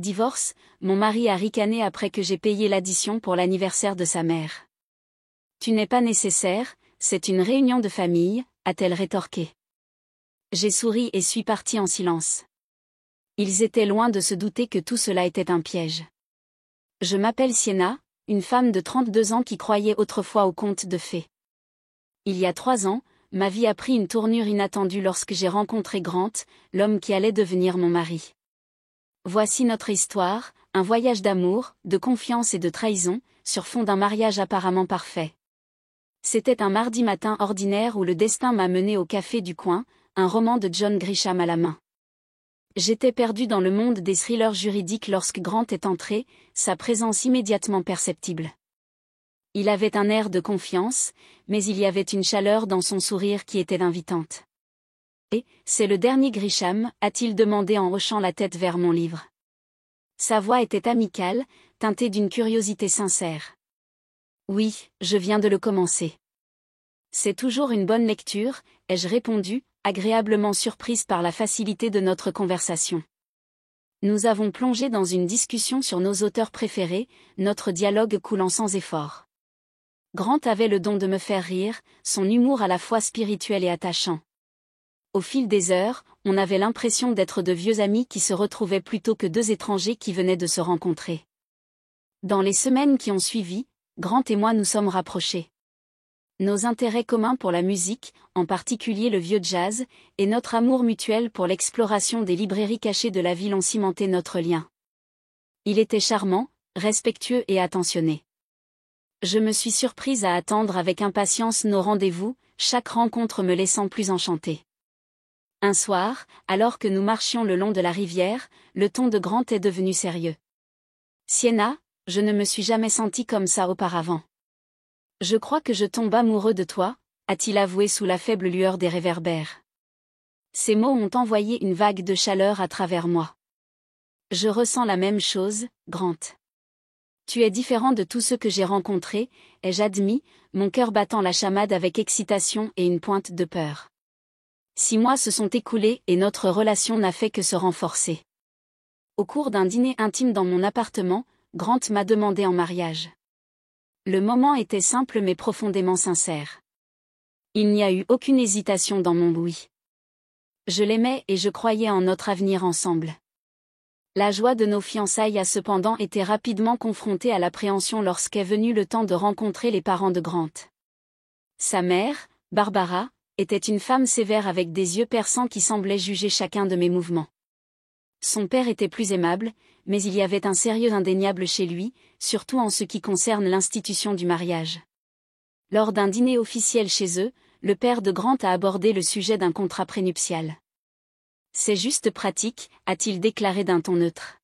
Divorce, mon mari a ricané après que j'ai payé l'addition pour l'anniversaire de sa mère. Tu n'es pas nécessaire, c'est une réunion de famille, a-t-elle rétorqué. J'ai souri et suis partie en silence. Ils étaient loin de se douter que tout cela était un piège. Je m'appelle Sienna, une femme de 32 ans qui croyait autrefois aux contes de fées. Il y a 3 ans, ma vie a pris une tournure inattendue lorsque j'ai rencontré Grant, l'homme qui allait devenir mon mari. Voici notre histoire, un voyage d'amour, de confiance et de trahison, sur fond d'un mariage apparemment parfait. C'était un mardi matin ordinaire où le destin m'a mené au café du coin, un roman de John Grisham à la main. J'étais perdu dans le monde des thrillers juridiques lorsque Grant est entré, sa présence immédiatement perceptible. Il avait un air de confiance, mais il y avait une chaleur dans son sourire qui était invitante. « Et, c'est le dernier Grisham » a-t-il demandé en hochant la tête vers mon livre. Sa voix était amicale, teintée d'une curiosité sincère. « Oui, je viens de le commencer. »« C'est toujours une bonne lecture », ai-je répondu, agréablement surprise par la facilité de notre conversation. Nous avons plongé dans une discussion sur nos auteurs préférés, notre dialogue coulant sans effort. Grant avait le don de me faire rire, son humour à la fois spirituel et attachant. Au fil des heures, on avait l'impression d'être de vieux amis qui se retrouvaient plutôt que deux étrangers qui venaient de se rencontrer. Dans les semaines qui ont suivi, Grant et moi nous sommes rapprochés. Nos intérêts communs pour la musique, en particulier le vieux jazz, et notre amour mutuel pour l'exploration des librairies cachées de la ville ont cimenté notre lien. Il était charmant, respectueux et attentionné. Je me suis surprise à attendre avec impatience nos rendez-vous, chaque rencontre me laissant plus enchantée. Un soir, alors que nous marchions le long de la rivière, le ton de Grant est devenu sérieux. « Sienna, je ne me suis jamais sentie comme ça auparavant. Je crois que je tombe amoureux de toi, » a-t-il avoué sous la faible lueur des réverbères. Ces mots ont envoyé une vague de chaleur à travers moi. Je ressens la même chose, Grant. Tu es différent de tous ceux que j'ai rencontrés, ai-je admis, mon cœur battant la chamade avec excitation et une pointe de peur. 6 mois se sont écoulés et notre relation n'a fait que se renforcer. Au cours d'un dîner intime dans mon appartement, Grant m'a demandé en mariage. Le moment était simple mais profondément sincère. Il n'y a eu aucune hésitation dans mon oui. Je l'aimais et je croyais en notre avenir ensemble. La joie de nos fiançailles a cependant été rapidement confrontée à l'appréhension lorsqu'est venu le temps de rencontrer les parents de Grant. Sa mère, Barbara, était une femme sévère avec des yeux perçants qui semblaient juger chacun de mes mouvements. Son père était plus aimable, mais il y avait un sérieux indéniable chez lui, surtout en ce qui concerne l'institution du mariage. Lors d'un dîner officiel chez eux, le père de Grant a abordé le sujet d'un contrat prénuptial. « C'est juste pratique », a-t-il déclaré d'un ton neutre.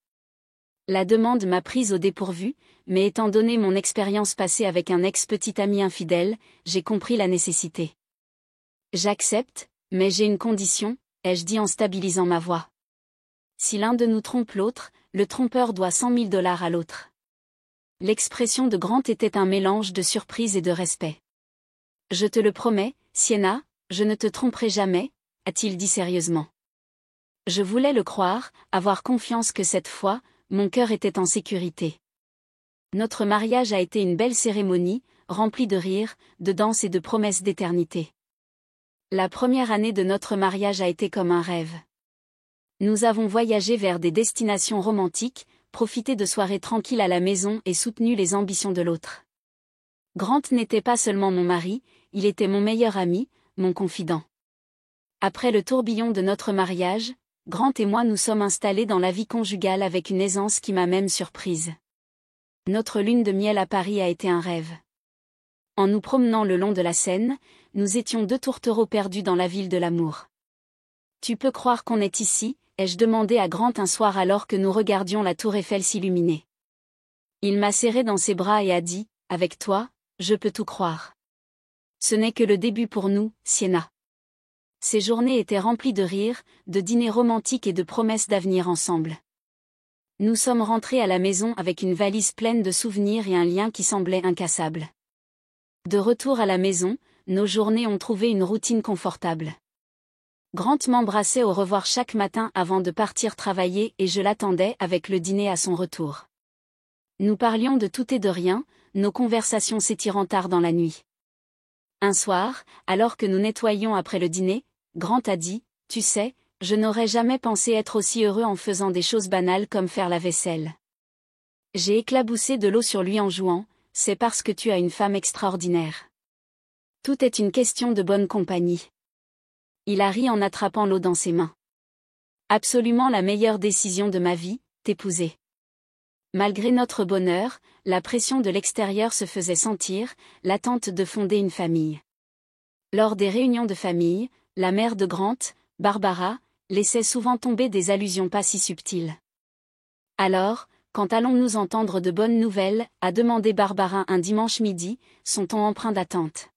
La demande m'a prise au dépourvu, mais étant donné mon expérience passée avec un ex-petit ami infidèle, j'ai compris la nécessité. « J'accepte, mais j'ai une condition », ai-je dit en stabilisant ma voix. Si l'un de nous trompe l'autre, le trompeur doit 100 000 $ à l'autre. L'expression de Grant était un mélange de surprise et de respect. « Je te le promets, Sienna, je ne te tromperai jamais », a-t-il dit sérieusement. Je voulais le croire, avoir confiance que cette fois, mon cœur était en sécurité. Notre mariage a été une belle cérémonie, remplie de rires, de danses et de promesses d'éternité. La première année de notre mariage a été comme un rêve. Nous avons voyagé vers des destinations romantiques, profité de soirées tranquilles à la maison et soutenu les ambitions de l'autre. Grant n'était pas seulement mon mari, il était mon meilleur ami, mon confident. Après le tourbillon de notre mariage, Grant et moi nous sommes installés dans la vie conjugale avec une aisance qui m'a même surprise. Notre lune de miel à Paris a été un rêve. En nous promenant le long de la Seine, nous étions 2 tourtereaux perdus dans la ville de l'amour. « Tu peux croire qu'on est ici ?» ai-je demandé à Grant un soir alors que nous regardions la tour Eiffel s'illuminer. Il m'a serré dans ses bras et a dit, « Avec toi, je peux tout croire. » Ce n'est que le début pour nous, Sienna. Ces journées étaient remplies de rires, de dîners romantiques et de promesses d'avenir ensemble. Nous sommes rentrés à la maison avec une valise pleine de souvenirs et un lien qui semblait incassable. De retour à la maison, nos journées ont trouvé une routine confortable. Grant m'embrassait au revoir chaque matin avant de partir travailler et je l'attendais avec le dîner à son retour. Nous parlions de tout et de rien, nos conversations s'étirant tard dans la nuit. Un soir, alors que nous nettoyions après le dîner, Grant a dit, « Tu sais, je n'aurais jamais pensé être aussi heureux en faisant des choses banales comme faire la vaisselle. » J'ai éclaboussé de l'eau sur lui en jouant, « C'est parce que tu as une femme extraordinaire. Tout est une question de bonne compagnie. » Il a ri en attrapant l'eau dans ses mains. Absolument la meilleure décision de ma vie, t'épouser. Malgré notre bonheur, la pression de l'extérieur se faisait sentir, l'attente de fonder une famille. Lors des réunions de famille, la mère de Grant, Barbara, laissait souvent tomber des allusions pas si subtiles. Alors, quand allons-nous entendre de bonnes nouvelles, a demandé Barbara un dimanche midi, son ton empreint d'attente.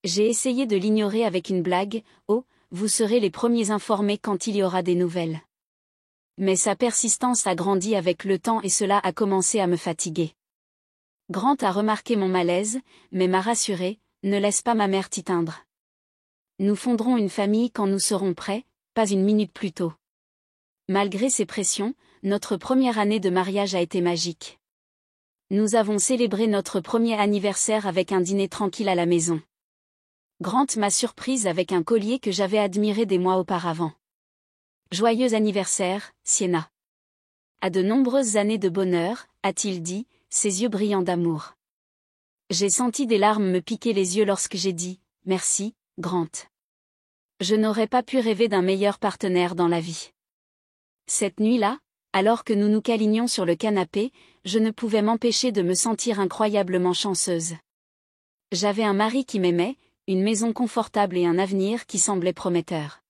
J'ai essayé de l'ignorer avec une blague, « Oh, vous serez les premiers informés quand il y aura des nouvelles. » Mais sa persistance a grandi avec le temps et cela a commencé à me fatiguer. Grant a remarqué mon malaise, mais m'a rassuré, « Ne laisse pas ma mère t'éteindre. Nous fonderons une famille quand nous serons prêts, pas une minute plus tôt. » Malgré ces pressions, notre première année de mariage a été magique. Nous avons célébré notre premier anniversaire avec un dîner tranquille à la maison. Grant m'a surprise avec un collier que j'avais admiré des mois auparavant. Joyeux anniversaire, Sienna. À de nombreuses années de bonheur, a-t-il dit, ses yeux brillants d'amour. J'ai senti des larmes me piquer les yeux lorsque j'ai dit, merci, Grant. Je n'aurais pas pu rêver d'un meilleur partenaire dans la vie. Cette nuit-là, alors que nous nous câlinions sur le canapé, je ne pouvais m'empêcher de me sentir incroyablement chanceuse. J'avais un mari qui m'aimait, une maison confortable et un avenir qui semblait prometteur.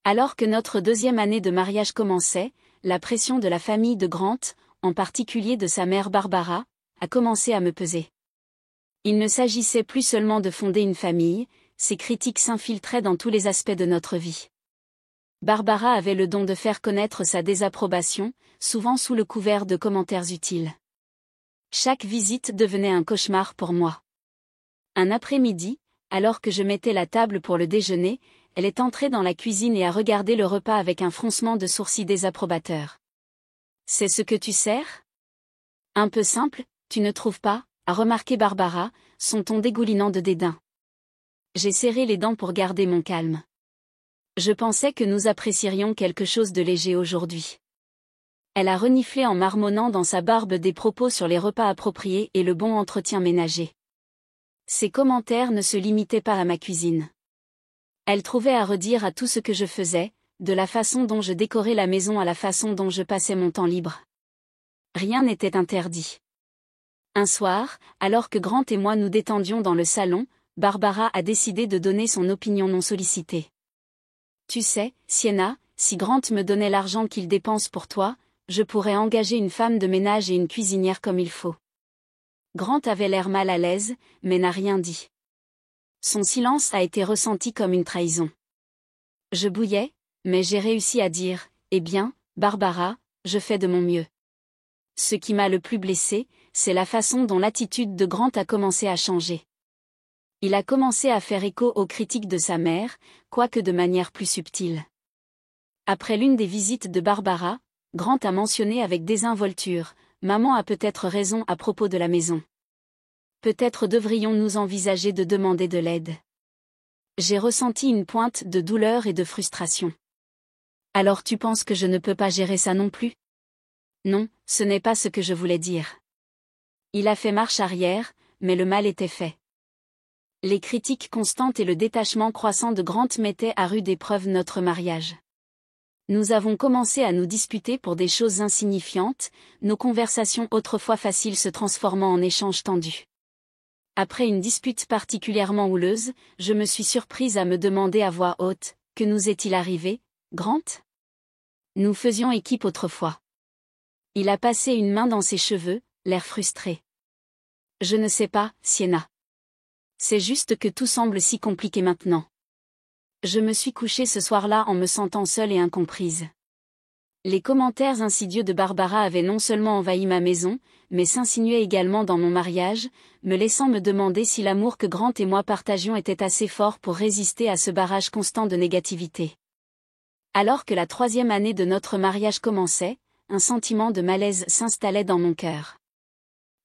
Alors que notre deuxième année de mariage commençait, la pression de la famille de Grant, en particulier de sa mère Barbara, a commencé à me peser. Il ne s'agissait plus seulement de fonder une famille, ces critiques s'infiltraient dans tous les aspects de notre vie. Barbara avait le don de faire connaître sa désapprobation, souvent sous le couvert de commentaires utiles. Chaque visite devenait un cauchemar pour moi. Un après-midi, alors que je mettais la table pour le déjeuner, elle est entrée dans la cuisine et a regardé le repas avec un froncement de sourcils désapprobateur. « C'est ce que tu sers ? Un peu simple, tu ne trouves pas ?» a remarqué Barbara, son ton dégoulinant de dédain. J'ai serré les dents pour garder mon calme. Je pensais que nous apprécierions quelque chose de léger aujourd'hui. Elle a reniflé en marmonnant dans sa barbe des propos sur les repas appropriés et le bon entretien ménager. Ses commentaires ne se limitaient pas à ma cuisine. Elle trouvait à redire à tout ce que je faisais, de la façon dont je décorais la maison à la façon dont je passais mon temps libre. Rien n'était interdit. Un soir, alors que Grant et moi nous détendions dans le salon, Barbara a décidé de donner son opinion non sollicitée. « Tu sais, Sienna, si Grant me donnait l'argent qu'il dépense pour toi, je pourrais engager une femme de ménage et une cuisinière comme il faut. » Grant avait l'air mal à l'aise, mais n'a rien dit. Son silence a été ressenti comme une trahison. Je bouillais, mais j'ai réussi à dire, « Eh bien, Barbara, je fais de mon mieux. » Ce qui m'a le plus blessé, c'est la façon dont l'attitude de Grant a commencé à changer. Il a commencé à faire écho aux critiques de sa mère, quoique de manière plus subtile. Après l'une des visites de Barbara, Grant a mentionné avec désinvolture, « Maman a peut-être raison à propos de la maison. Peut-être devrions-nous envisager de demander de l'aide. » J'ai ressenti une pointe de douleur et de frustration. « Alors tu penses que je ne peux pas gérer ça non plus ? » Non, ce n'est pas ce que je voulais dire. Il a fait marche arrière, mais le mal était fait. Les critiques constantes et le détachement croissant de Grant mettaient à rude épreuve notre mariage. Nous avons commencé à nous disputer pour des choses insignifiantes, nos conversations autrefois faciles se transformant en échanges tendus. Après une dispute particulièrement houleuse, je me suis surprise à me demander à voix haute, « Que nous est-il arrivé, Grant ? » Nous faisions équipe autrefois. Il a passé une main dans ses cheveux, l'air frustré. « Je ne sais pas, Sienna. C'est juste que tout semble si compliqué maintenant. Je me suis couchée ce soir-là en me sentant seule et incomprise. Les commentaires insidieux de Barbara avaient non seulement envahi ma maison, mais s'insinuaient également dans mon mariage, me laissant me demander si l'amour que Grant et moi partagions était assez fort pour résister à ce barrage constant de négativité. Alors que la 3e année de notre mariage commençait, un sentiment de malaise s'installait dans mon cœur.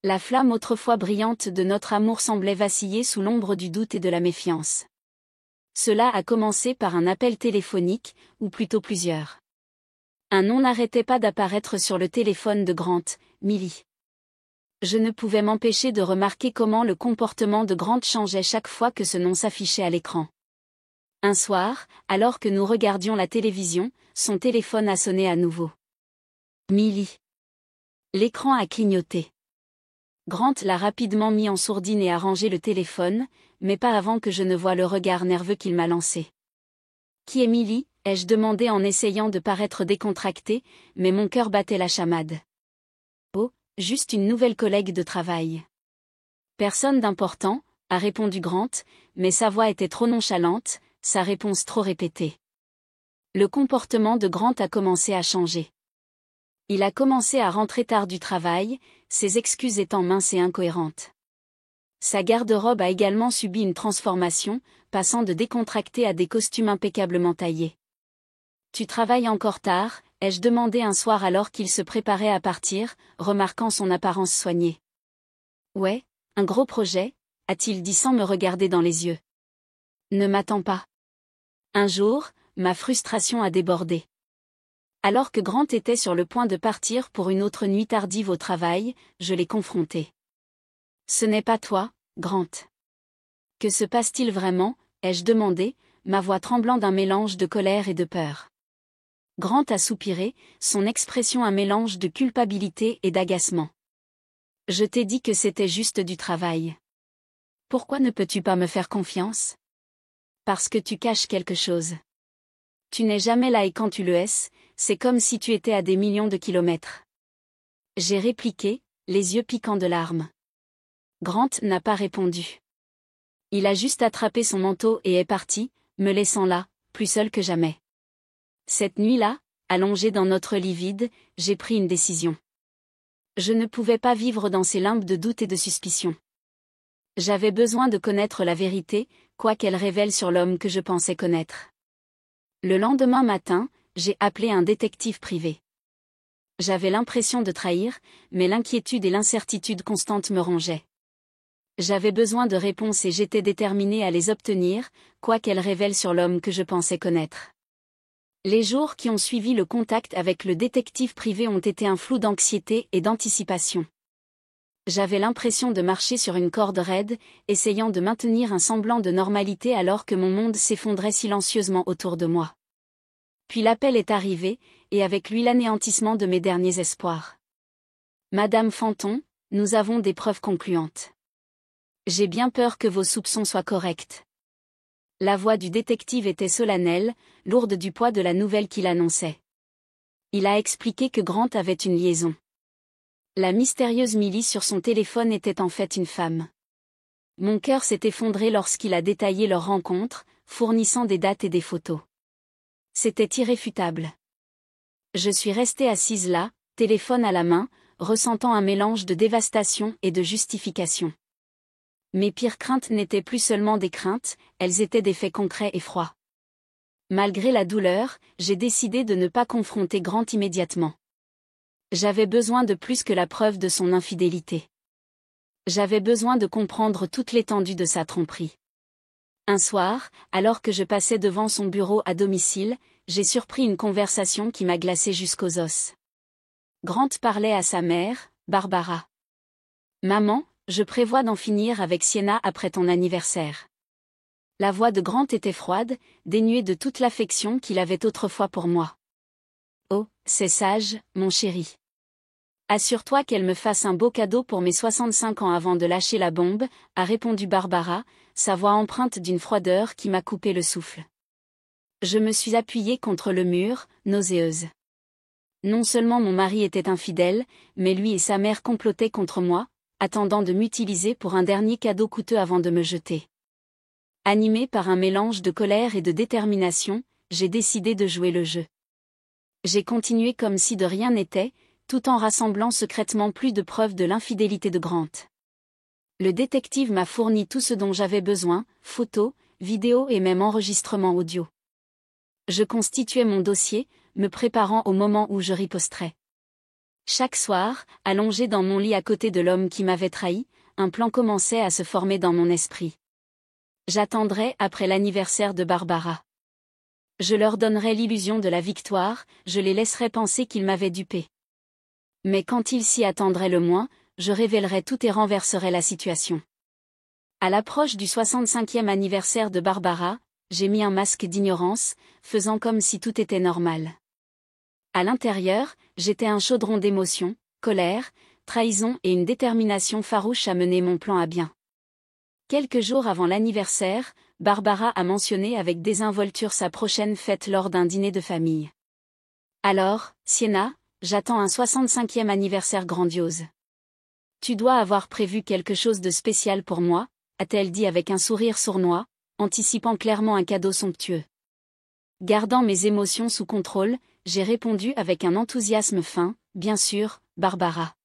La flamme autrefois brillante de notre amour semblait vaciller sous l'ombre du doute et de la méfiance. Cela a commencé par un appel téléphonique, ou plutôt plusieurs. Un nom n'arrêtait pas d'apparaître sur le téléphone de Grant, Millie. Je ne pouvais m'empêcher de remarquer comment le comportement de Grant changeait chaque fois que ce nom s'affichait à l'écran. Un soir, alors que nous regardions la télévision, son téléphone a sonné à nouveau. Millie. L'écran a clignoté. Grant l'a rapidement mis en sourdine et a rangé le téléphone, mais pas avant que je ne voie le regard nerveux qu'il m'a lancé. « Qui est Millie ?» ai-je demandé en essayant de paraître décontracté, mais mon cœur battait la chamade. « Oh, juste une nouvelle collègue de travail. »« Personne d'important », a répondu Grant, mais sa voix était trop nonchalante, sa réponse trop répétée. Le comportement de Grant a commencé à changer. Il a commencé à rentrer tard du travail, ses excuses étant minces et incohérentes. Sa garde-robe a également subi une transformation, passant de décontracté à des costumes impeccablement taillés. « Tu travailles encore tard ?» ai-je demandé un soir alors qu'il se préparait à partir, remarquant son apparence soignée. « Ouais, un gros projet ?» a-t-il dit sans me regarder dans les yeux. « Ne m'attends pas. » Un jour, ma frustration a débordé. Alors que Grant était sur le point de partir pour une autre nuit tardive au travail, je l'ai confronté. « Ce n'est pas toi, Grant. »« Que se passe-t-il vraiment ?» ai-je demandé, ma voix tremblant d'un mélange de colère et de peur. Grant a soupiré, son expression un mélange de culpabilité et d'agacement. « Je t'ai dit que c'était juste du travail. Pourquoi ne peux-tu pas me faire confiance ? Parce que tu caches quelque chose. Tu n'es jamais là et quand tu le es, c'est comme si tu étais à des millions de kilomètres. » J'ai répliqué, les yeux piquants de larmes. Grant n'a pas répondu. Il a juste attrapé son manteau et est parti, me laissant là, plus seul que jamais. Cette nuit-là, allongé dans notre lit vide, j'ai pris une décision. Je ne pouvais pas vivre dans ces limbes de doute et de suspicion. J'avais besoin de connaître la vérité, quoi qu'elle révèle sur l'homme que je pensais connaître. Le lendemain matin, j'ai appelé un détective privé. J'avais l'impression de trahir, mais l'inquiétude et l'incertitude constante me rongeaient. J'avais besoin de réponses et j'étais déterminé à les obtenir, quoi qu'elles révèlent sur l'homme que je pensais connaître. Les jours qui ont suivi le contact avec le détective privé ont été un flou d'anxiété et d'anticipation. J'avais l'impression de marcher sur une corde raide, essayant de maintenir un semblant de normalité alors que mon monde s'effondrait silencieusement autour de moi. Puis l'appel est arrivé, et avec lui l'anéantissement de mes derniers espoirs. « Madame Fenton, nous avons des preuves concluantes. J'ai bien peur que vos soupçons soient corrects. » La voix du détective était solennelle, lourde du poids de la nouvelle qu'il annonçait. Il a expliqué que Grant avait une liaison. La mystérieuse Millie sur son téléphone était en fait une femme. Mon cœur s'est effondré lorsqu'il a détaillé leur rencontre, fournissant des dates et des photos. C'était irréfutable. Je suis restée assise là, téléphone à la main, ressentant un mélange de dévastation et de justification. Mes pires craintes n'étaient plus seulement des craintes, elles étaient des faits concrets et froids. Malgré la douleur, j'ai décidé de ne pas confronter Grant immédiatement. J'avais besoin de plus que la preuve de son infidélité. J'avais besoin de comprendre toute l'étendue de sa tromperie. Un soir, alors que je passais devant son bureau à domicile, j'ai surpris une conversation qui m'a glacé jusqu'aux os. Grant parlait à sa mère, Barbara. « Maman, je prévois d'en finir avec Sienna après ton anniversaire. » La voix de Grant était froide, dénuée de toute l'affection qu'il avait autrefois pour moi. « Oh, c'est sage, mon chéri. Assure-toi qu'elle me fasse un beau cadeau pour mes 65 ans avant de lâcher la bombe, » a répondu Barbara, sa voix empreinte d'une froideur qui m'a coupé le souffle. Je me suis appuyée contre le mur, nauséeuse. Non seulement mon mari était infidèle, mais lui et sa mère complotaient contre moi, attendant de m'utiliser pour un dernier cadeau coûteux avant de me jeter. Animée par un mélange de colère et de détermination, j'ai décidé de jouer le jeu. J'ai continué comme si de rien n'était, tout en rassemblant secrètement plus de preuves de l'infidélité de Grant. Le détective m'a fourni tout ce dont j'avais besoin, photos, vidéos et même enregistrements audio. Je constituais mon dossier, me préparant au moment où je riposterais. Chaque soir, allongé dans mon lit à côté de l'homme qui m'avait trahi, un plan commençait à se former dans mon esprit. J'attendrais après l'anniversaire de Barbara. Je leur donnerais l'illusion de la victoire, je les laisserais penser qu'ils m'avaient dupé. Mais quand ils s'y attendraient le moins, je révélerais tout et renverserais la situation. À l'approche du 65e anniversaire de Barbara, j'ai mis un masque d'ignorance, faisant comme si tout était normal. À l'intérieur, j'étais un chaudron d'émotions, colère, trahison et une détermination farouche à mener mon plan à bien. Quelques jours avant l'anniversaire, Barbara a mentionné avec désinvolture sa prochaine fête lors d'un dîner de famille. Alors, Sienna, j'attends un 65e anniversaire grandiose. Tu dois avoir prévu quelque chose de spécial pour moi, a-t-elle dit avec un sourire sournois, anticipant clairement un cadeau somptueux. Gardant mes émotions sous contrôle, j'ai répondu avec un enthousiasme fin, bien sûr, Barbara.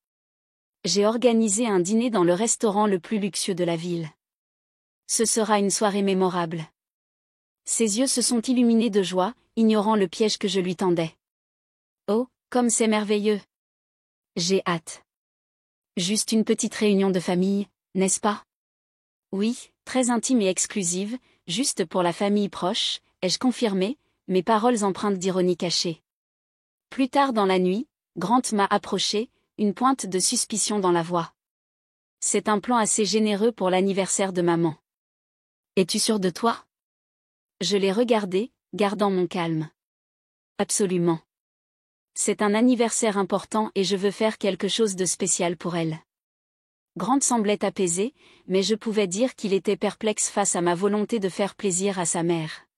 J'ai organisé un dîner dans le restaurant le plus luxueux de la ville. Ce sera une soirée mémorable. Ses yeux se sont illuminés de joie, ignorant le piège que je lui tendais. Oh, comme c'est merveilleux! J'ai hâte. Juste une petite réunion de famille, n'est-ce pas? Oui, très intime et exclusive, juste pour la famille proche, ai-je confirmé, mes paroles empreintes d'ironie cachée. Plus tard dans la nuit, Grant m'a approché, une pointe de suspicion dans la voix. C'est un plan assez généreux pour l'anniversaire de maman. Es-tu sûr de toi? Je l'ai regardé, gardant mon calme. Absolument. C'est un anniversaire important et je veux faire quelque chose de spécial pour elle. Grant semblait apaisé, mais je pouvais dire qu'il était perplexe face à ma volonté de faire plaisir à sa mère.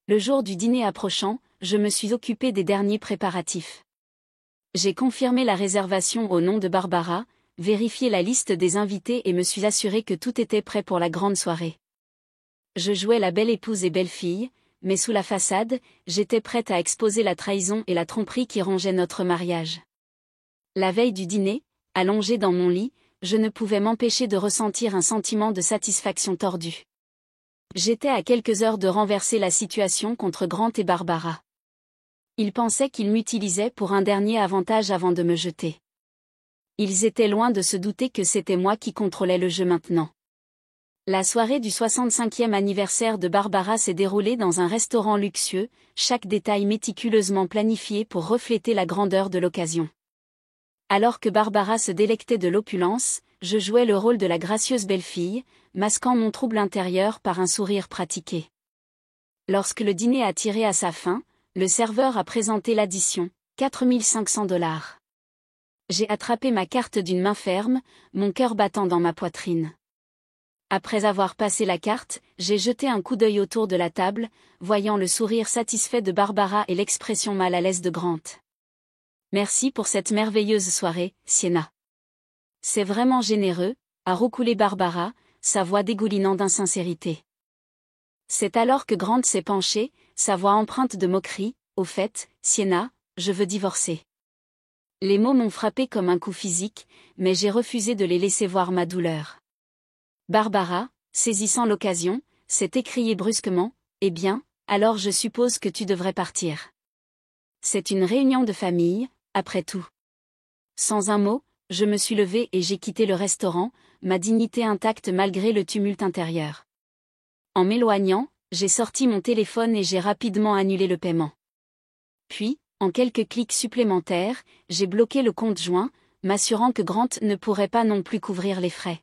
Le jour du dîner approchant, je me suis occupé des derniers préparatifs. J'ai confirmé la réservation au nom de Barbara, vérifié la liste des invités et me suis assuré que tout était prêt pour la grande soirée. Je jouais la belle épouse et belle-fille, mais sous la façade, j'étais prête à exposer la trahison et la tromperie qui rongeaient notre mariage. La veille du dîner, allongée dans mon lit, je ne pouvais m'empêcher de ressentir un sentiment de satisfaction tordue. J'étais à quelques heures de renverser la situation contre Grant et Barbara. Ils pensaient qu'ils m'utilisaient pour un dernier avantage avant de me jeter. Ils étaient loin de se douter que c'était moi qui contrôlais le jeu maintenant. La soirée du 65e anniversaire de Barbara s'est déroulée dans un restaurant luxueux, chaque détail méticuleusement planifié pour refléter la grandeur de l'occasion. Alors que Barbara se délectait de l'opulence, je jouais le rôle de la gracieuse belle-fille, masquant mon trouble intérieur par un sourire pratiqué. Lorsque le dîner a tiré à sa fin, le serveur a présenté l'addition, $4500. J'ai attrapé ma carte d'une main ferme, mon cœur battant dans ma poitrine. Après avoir passé la carte, j'ai jeté un coup d'œil autour de la table, voyant le sourire satisfait de Barbara et l'expression mal à l'aise de Grant. Merci pour cette merveilleuse soirée, Sienna. C'est vraiment généreux, a roucoulé Barbara, sa voix dégoulinant d'insincérité. C'est alors que Grant s'est penché, sa voix empreinte de moquerie, au fait, Sienna, je veux divorcer. Les mots m'ont frappé comme un coup physique, mais j'ai refusé de les laisser voir ma douleur. Barbara, saisissant l'occasion, s'est écriée brusquement, eh bien, alors je suppose que tu devrais partir. C'est une réunion de famille, après tout. Sans un mot, je me suis levée et j'ai quitté le restaurant, ma dignité intacte malgré le tumulte intérieur. En m'éloignant, j'ai sorti mon téléphone et j'ai rapidement annulé le paiement. Puis, en quelques clics supplémentaires, j'ai bloqué le compte joint, m'assurant que Grant ne pourrait pas non plus couvrir les frais.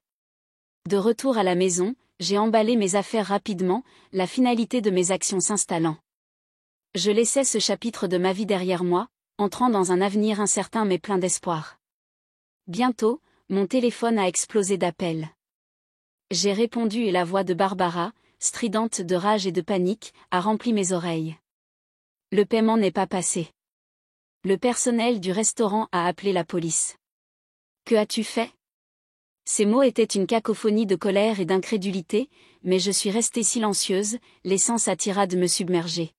De retour à la maison, j'ai emballé mes affaires rapidement, la finalité de mes actions s'installant. Je laissais ce chapitre de ma vie derrière moi, entrant dans un avenir incertain mais plein d'espoir. Bientôt, mon téléphone a explosé d'appels. J'ai répondu et la voix de Barbara, stridente de rage et de panique, a rempli mes oreilles. Le paiement n'est pas passé. Le personnel du restaurant a appelé la police. Que as-tu fait? Ces mots étaient une cacophonie de colère et d'incrédulité, mais je suis restée silencieuse, laissant sa tirade me submerger.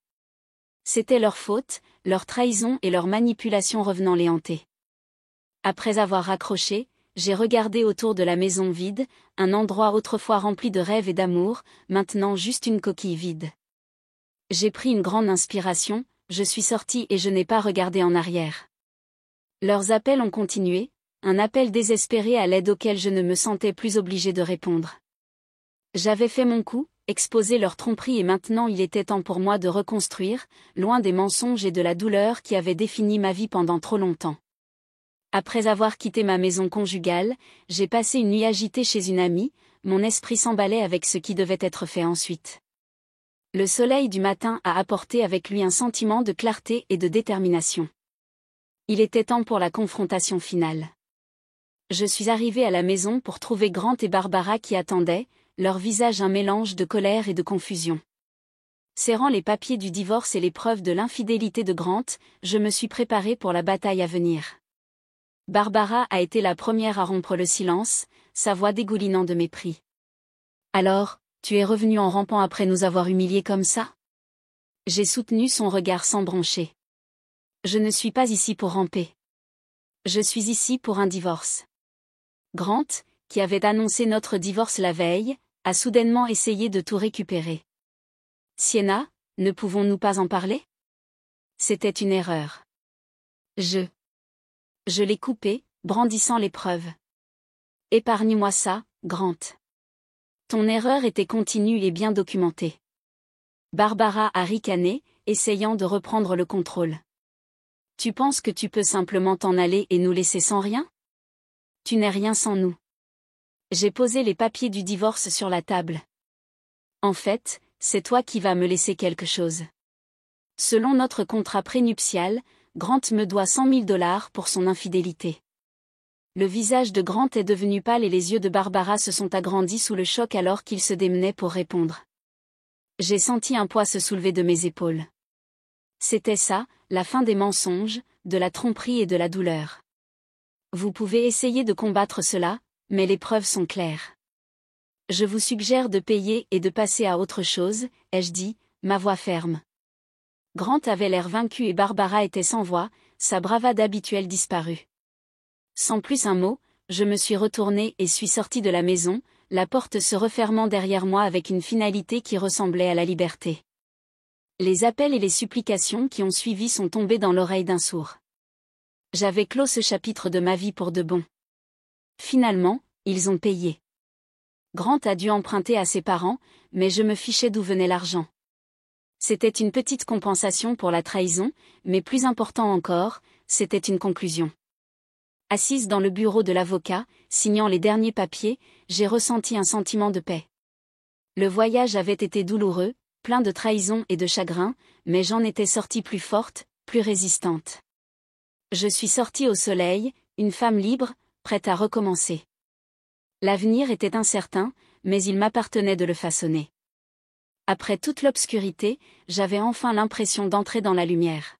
C'était leur faute, leur trahison et leur manipulation revenant les hanter. Après avoir raccroché, j'ai regardé autour de la maison vide, un endroit autrefois rempli de rêves et d'amour, maintenant juste une coquille vide. J'ai pris une grande inspiration, je suis sortie et je n'ai pas regardé en arrière. Leurs appels ont continué, un appel désespéré à l'aide auquel je ne me sentais plus obligée de répondre. J'avais fait mon coup, exposé leur tromperie et maintenant il était temps pour moi de reconstruire, loin des mensonges et de la douleur qui avaient défini ma vie pendant trop longtemps. Après avoir quitté ma maison conjugale, j'ai passé une nuit agitée chez une amie, mon esprit s'emballait avec ce qui devait être fait ensuite. Le soleil du matin a apporté avec lui un sentiment de clarté et de détermination. Il était temps pour la confrontation finale. Je suis arrivée à la maison pour trouver Grant et Barbara qui attendaient, leur visage un mélange de colère et de confusion. Serrant les papiers du divorce et les preuves de l'infidélité de Grant, je me suis préparée pour la bataille à venir. Barbara a été la première à rompre le silence, sa voix dégoulinant de mépris. « Alors, tu es revenu en rampant après nous avoir humiliés comme ça ?» J'ai soutenu son regard sans broncher. « Je ne suis pas ici pour ramper. Je suis ici pour un divorce. » Grant, qui avait annoncé notre divorce la veille, a soudainement essayé de tout récupérer. « Sienna, ne pouvons-nous pas en parler ? » C'était une erreur. Je l'ai coupé, brandissant les preuves. « Épargne-moi ça, Grant. Ton erreur était continue et bien documentée. » Barbara a ricané, essayant de reprendre le contrôle. « Tu penses que tu peux simplement t'en aller et nous laisser sans rien ? Tu n'es rien sans nous. » J'ai posé les papiers du divorce sur la table. « En fait, c'est toi qui vas me laisser quelque chose. Selon notre contrat prénuptial, Grant me doit 100 000 $ pour son infidélité. » Le visage de Grant est devenu pâle et les yeux de Barbara se sont agrandis sous le choc alors qu'il se démenait pour répondre. J'ai senti un poids se soulever de mes épaules. C'était ça, la fin des mensonges, de la tromperie et de la douleur. Vous pouvez essayer de combattre cela, mais les preuves sont claires. Je vous suggère de payer et de passer à autre chose, ai-je dit, ma voix ferme. Grant avait l'air vaincu et Barbara était sans voix, sa bravade habituelle disparue. Sans plus un mot, je me suis retournée et suis sortie de la maison, la porte se refermant derrière moi avec une finalité qui ressemblait à la liberté. Les appels et les supplications qui ont suivi sont tombés dans l'oreille d'un sourd. J'avais clos ce chapitre de ma vie pour de bon. Finalement, ils ont payé. Grant a dû emprunter à ses parents, mais je me fichais d'où venait l'argent. C'était une petite compensation pour la trahison, mais plus important encore, c'était une conclusion. Assise dans le bureau de l'avocat, signant les derniers papiers, j'ai ressenti un sentiment de paix. Le voyage avait été douloureux, plein de trahison et de chagrin, mais j'en étais sortie plus forte, plus résistante. Je suis sortie au soleil, une femme libre, prête à recommencer. L'avenir était incertain, mais il m'appartenait de le façonner. Après toute l'obscurité, j'avais enfin l'impression d'entrer dans la lumière.